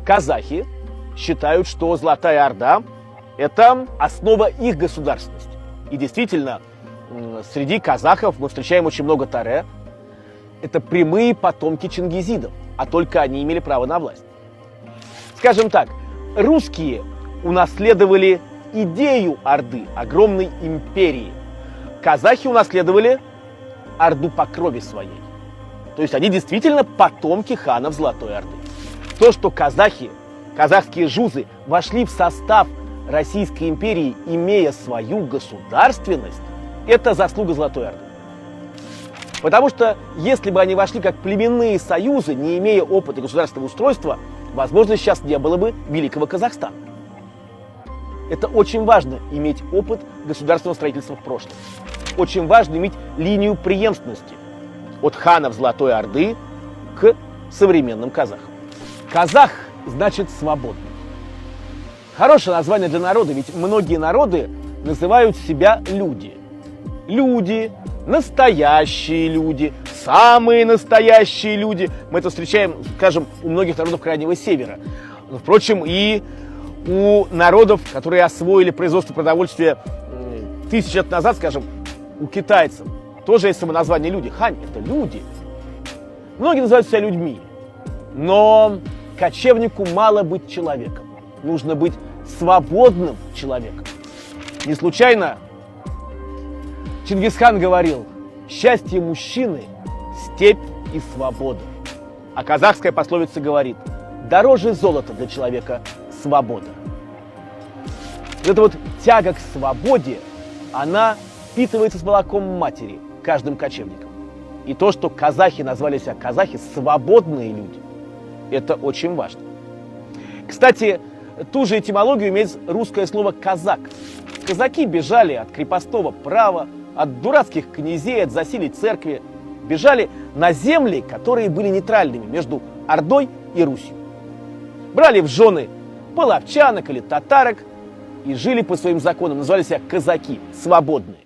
Казахи считают, что Золотая Орда – это основа их государственности. И действительно, среди казахов мы встречаем очень много таре. Это прямые потомки чингизидов, а только они имели право на власть. Скажем так, русские унаследовали идею Орды, огромной империи. Казахи унаследовали Орду по крови своей. То есть они действительно потомки ханов Золотой Орды. То, что казахи, казахские жузы вошли в состав Российской империи, имея свою государственность, это заслуга Золотой Орды. Потому что если бы они вошли как племенные союзы, не имея опыта государственного устройства, возможно, сейчас не было бы Великого Казахстана. Это очень важно, иметь опыт государственного строительства в прошлом. Очень важно иметь линию преемственности от ханов Золотой Орды к современным казахам. Казах значит свободный. Хорошее название для народа, ведь многие народы называют себя люди. Люди, настоящие люди, самые настоящие люди. Мы это встречаем, скажем, у многих народов Крайнего Севера. Впрочем, и у народов, которые освоили производство продовольствия 1000 лет назад, скажем, у китайцев, тоже есть самоназвание люди. Хань – это люди. Многие называют себя людьми. Но кочевнику мало быть человеком. Нужно быть свободным человеком. Не случайно Чингисхан говорил: счастье мужчины – степь и свобода. А казахская пословица говорит: дороже золота для человека свобода. Эта вот тяга к свободе, она впитывается с молоком матери каждым кочевником. И то, что казахи назвали себя казахи, свободные люди, это очень важно. Кстати, ту же этимологию имеет русское слово «казак». Казаки бежали от крепостного права, от дурацких князей, от засилий церкви, бежали на земли, которые были нейтральными между Ордой и Русью. Брали в жены половчанок или татарок и жили по своим законам, называли себя казаки, свободные.